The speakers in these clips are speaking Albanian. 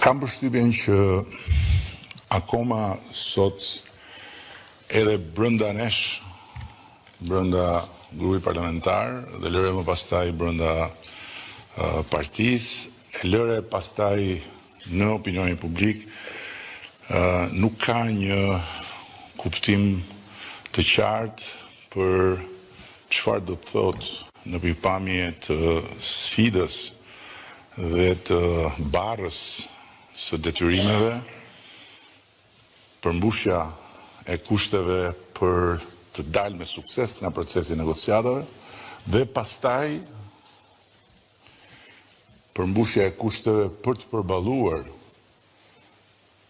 Kam përshtypjen që akoma sot edhe brenda nesh, brenda grupit parlamentar dhe lëre më pastaj brenda partisë, e lëre pastaj në opinionin publik, nuk ka një kuptim të qartë për çfarë do të thotë në pikpamje të sfidës dhe të barrës së detyrimeve, përmbushja e kushteve për të dalë me sukses nga procesi negociatave dhe pastaj përmbushja e kushteve për të përballuar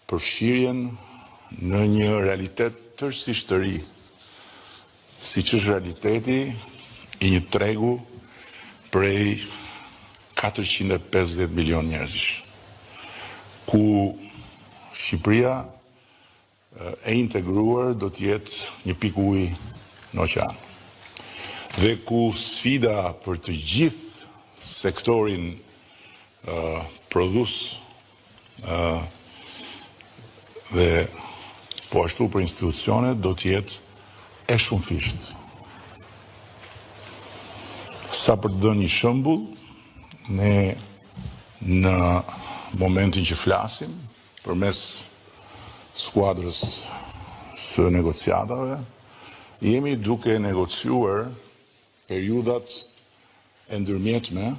përfshirjen në një realitet tërësisht të ri, siç është realiteti i një tregu prej 450 milion njerëzish, ku Shqipëria e integruar do të jetë një pikë uji në oqean. Dhe ku sfida për të gjithë sektorin prodhues dhe po ashtu për institucionet do të jetë e shumëfisht. Sa për të dhënë një shembull, ne në momentin që flasim, përmes skuadrës së negociatave, jemi duke negociuar periudat e ndërmjetme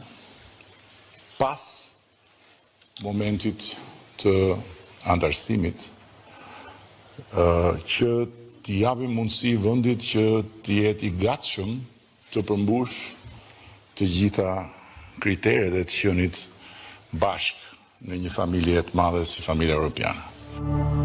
pas momentit të antarësimit, që t'i japim mundësi vendit që të jetë i gatshëm të përmbush të gjitha kriteret e të qenit bashk në një familje të madhe si familja europiane.